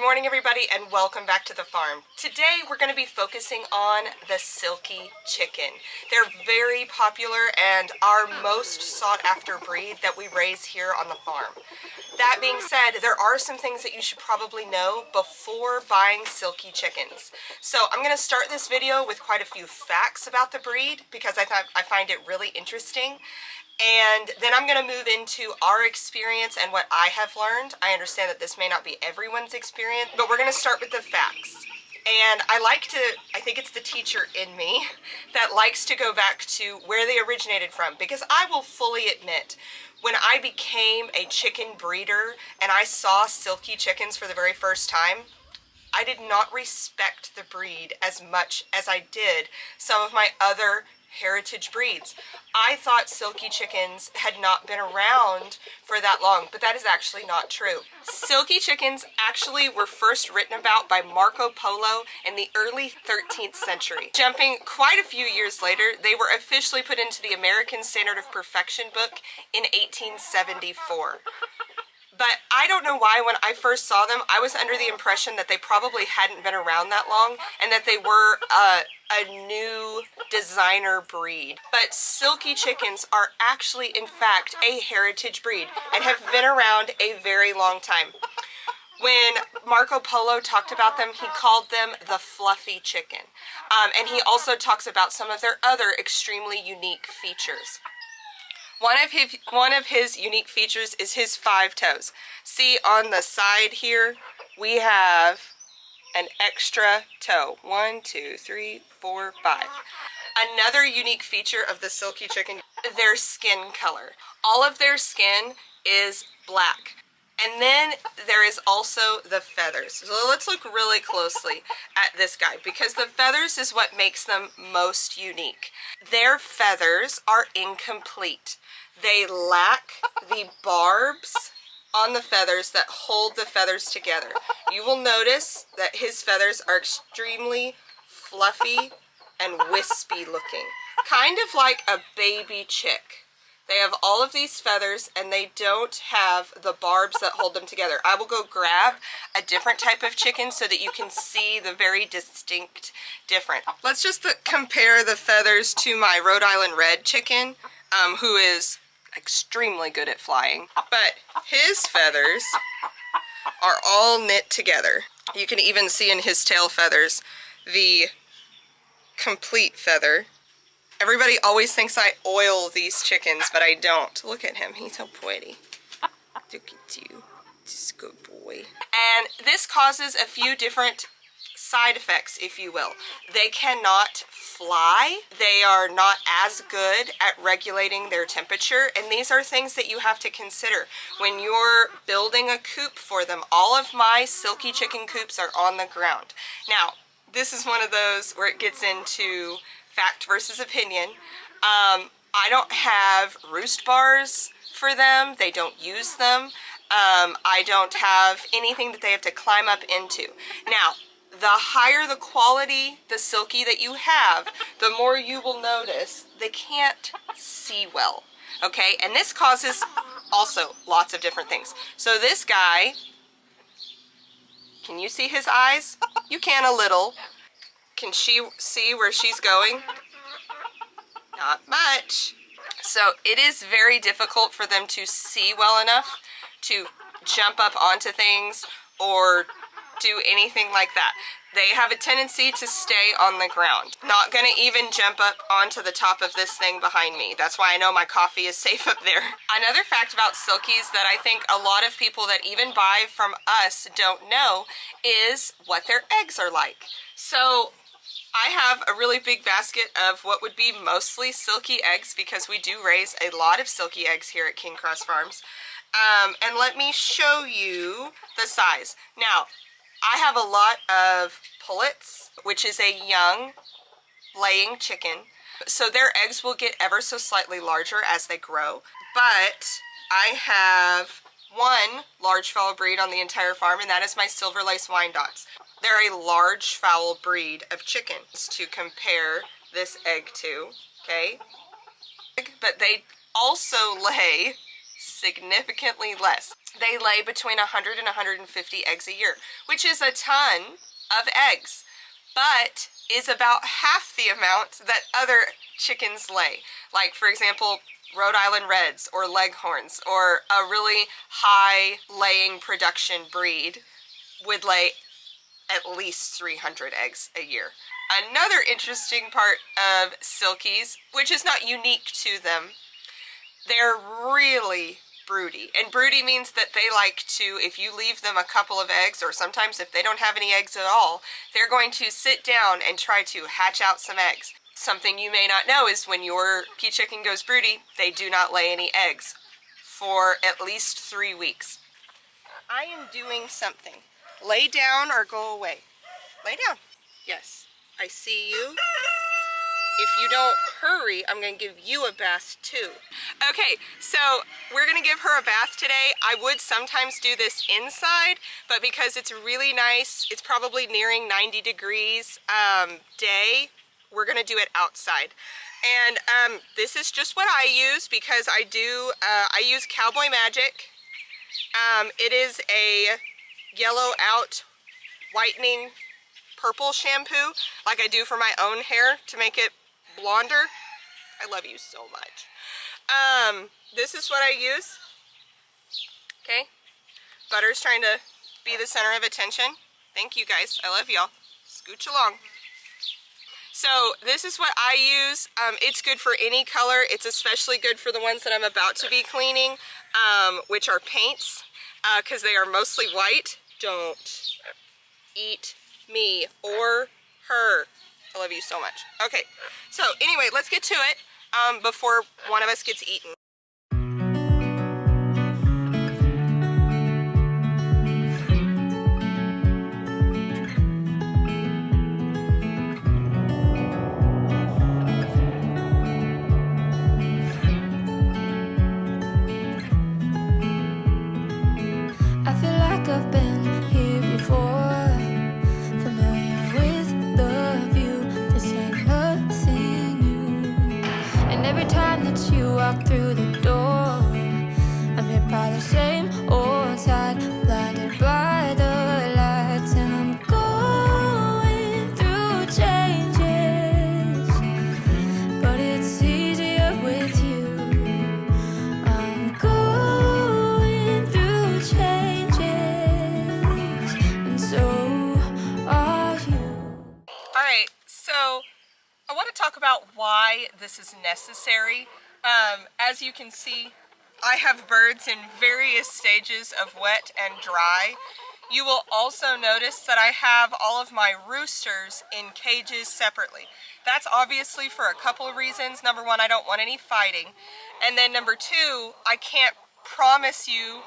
morning everybody and welcome back to the farm. Today we're going to be focusing on the Silky Chicken. They're very popular and our most sought after breed that we raise here on the farm. That being said, there are some things that you should probably know before buying Silky Chickens. So I'm going to start this video with quite a few facts about the breed because I find it really interesting. And then I'm going to move into our experience and what I have learned. I understand that this may not be everyone's experience, but we're going to start with the facts. And I think it's the teacher in me that likes to go back to where they originated from, because I will fully admit, when I became a chicken breeder and I saw Silky Chickens for the very first time, I did not respect the breed as much as I did some of my other heritage breeds. I thought Silky Chickens had not been around for that long, but that is actually not true. Silky Chickens actually were first written about by Marco Polo in the early 13th century. Jumping quite a few years later, they were officially put into the American Standard of Perfection book in 1874. But I don't know why when I first saw them, I was under the impression that they probably hadn't been around that long and that they were a new designer breed. But Silky Chickens are actually, in fact, a heritage breed and have been around a very long time. When Marco Polo talked about them, he called them the fluffy chicken. And he also talks about some of their other extremely unique features. One of his unique features is his 5 toes. See on the side here, we have an extra toe. 1, 2, 3, 4, 5. Another unique feature of the Silky Chicken, their skin color. All of their skin is black. And then there is also the feathers. So let's look really closely at this guy because the feathers is what makes them most unique. Their feathers are incomplete. They lack the barbs on the feathers that hold the feathers together. You will notice that his feathers are extremely fluffy and wispy looking, kind of like a baby chick. They have all of these feathers and they don't have the barbs that hold them together. I will go grab a different type of chicken so that you can see the very distinct difference. Let's just compare the feathers to my Rhode Island Red chicken, who is extremely good at flying. But his feathers are all knit together. You can even see in his tail feathers the complete feather. Everybody always thinks I oil these chickens, but I don't. Look at him, he's so pretty. Look at you, just a good boy. And this causes a few different side effects, if you will. They cannot fly. They are not as good at regulating their temperature, and these are things that you have to consider when you're building a coop for them. All of my Silky Chicken coops are on the ground. Now, this is one of those where it gets into fact versus opinion. I don't have roost bars for them. They don't use them. I don't have anything that they have to climb up into. Now, the higher the quality, the Silky that you have, the more you will notice they can't see well. Okay, and this causes also lots of different things. So this guy, can you see his eyes? You can a little. Can she see where she's going? Not much. So it is very difficult for them to see well enough to jump up onto things or do anything like that. They have a tendency to stay on the ground. Not gonna even jump up onto the top of this thing behind me. That's why I know my coffee is safe up there. Another fact about Silkies that I think a lot of people that even buy from us don't know is what their eggs are like. So I have a really big basket of what would be mostly Silky eggs because we do raise a lot of Silky eggs here at King Cross Farms. And let me show you the size. Now, I have a lot of pullets, which is a young laying chicken. So their eggs will get ever so slightly larger as they grow. But I have one large fowl breed on the entire farm, and that is my Silver Lace Wyandottes. They're a large fowl breed of chickens to compare this egg to, okay? But they also lay significantly less. They lay between 100 and 150 eggs a year, which is a ton of eggs, but is about half the amount that other chickens lay. Like, for example, Rhode Island Reds or Leghorns or a really high laying production breed would lay at least 300 eggs a year. Another interesting part of Silkies, which is not unique to them, they're really broody. And broody means that they like to, if you leave them a couple of eggs, or sometimes if they don't have any eggs at all, they're going to sit down and try to hatch out some eggs. Something you may not know is when your pea chicken goes broody, they do not lay any eggs for at least 3 weeks. I am doing something. Lay down or go away. Lay down. Yes, I see you. If you don't hurry, I'm going to give you a bath too. Okay, so we're going to give her a bath today. I would sometimes do this inside, but because it's really nice, it's probably nearing 90 degrees day, we're going to do it outside. And this is just what I use because I use Cowboy Magic. It is a yellow out whitening purple shampoo like I do for my own hair to make it blonder. I love you so much. This is what I use. Okay, Butter's trying to be the center of attention. Thank you guys, I love y'all. Scooch along. So this is what I use. It's good for any color. It's especially good for the ones that I'm about to be cleaning, which are paints, because they are mostly white. Don't eat me or her. I love you so much. Okay, so anyway, let's get to it before one of us gets eaten. I feel like I've been here before, familiar with the view. This ain't nothing new. And every time that you walk through the door, I'm hit by the same old tide, blinded by the lights. And I'm going through changes, but it's easier with you. I'm going through changes, and so are you. Alright, so I want to talk about why this is necessary. As you can see, I have birds in various stages of wet and dry. You will also notice that I have all of my roosters in cages separately. That's obviously for a couple of reasons. Number one, I don't want any fighting. And then number two, I can't promise you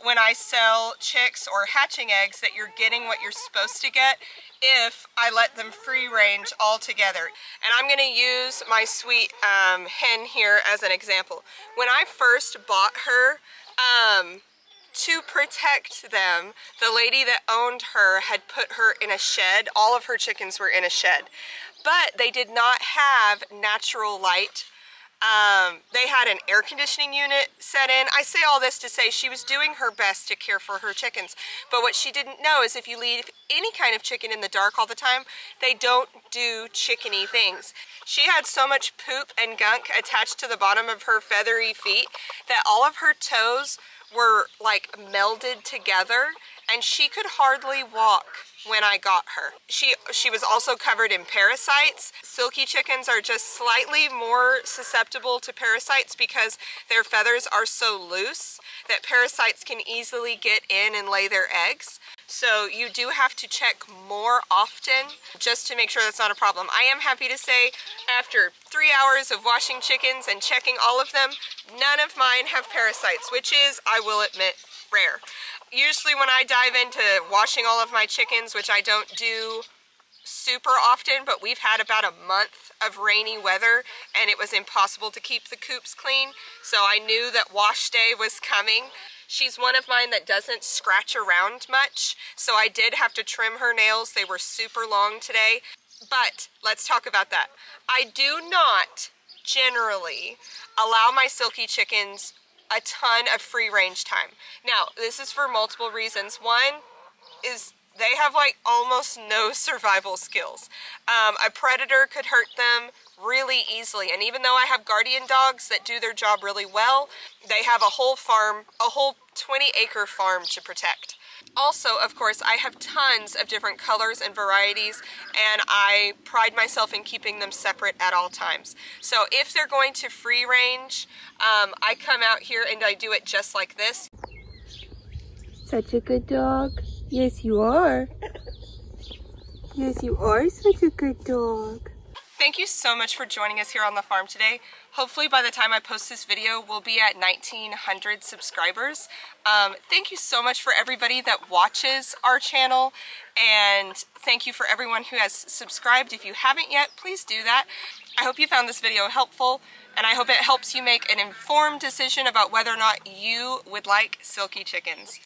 when I sell chicks or hatching eggs that you're getting what you're supposed to get if I let them free range altogether. And I'm going to use my sweet hen here as an example. When I first bought her, to protect them, the lady that owned her had put her in a shed. All of her chickens were in a shed, but they did not have natural light. They had an air conditioning unit set in. I say all this to say she was doing her best to care for her chickens, but what she didn't know is if you leave any kind of chicken in the dark all the time, they don't do chickeny things. She had so much poop and gunk attached to the bottom of her feathery feet that all of her toes were like melded together, and she could hardly walk when I got her. She was also covered in parasites. Silky chickens are just slightly more susceptible to parasites because their feathers are so loose that parasites can easily get in and lay their eggs. So you do have to check more often just to make sure that's not a problem. I am happy to say after 3 hours of washing chickens and checking all of them, none of mine have parasites, which is, I will admit, rare. Usually when I dive into washing all of my chickens, which I don't do super often, but we've had about a month of rainy weather and it was impossible to keep the coops clean, so I knew that wash day was coming. She's one of mine that doesn't scratch around much, so I did have to trim her nails. They were super long today, but let's talk about that. I do not generally allow my Silky chickens a ton of free range time. Now, this is for multiple reasons. One is they have like almost no survival skills. A predator could hurt them really easily, and even though I have guardian dogs that do their job really well, they have a whole farm, a whole 20-acre farm to protect. Also, of course, I have tons of different colors and varieties, and I pride myself in keeping them separate at all times. So if they're going to free range, I come out here and I do it just like this. Such a good dog. Yes, you are. Yes, you are such a good dog. Thank you so much for joining us here on the farm today. Hopefully by the time I post this video, we'll be at 1,900 subscribers. Thank you so much for everybody that watches our channel, and thank you for everyone who has subscribed. If you haven't yet, please do that. I hope you found this video helpful, and I hope it helps you make an informed decision about whether or not you would like Silky Chickens.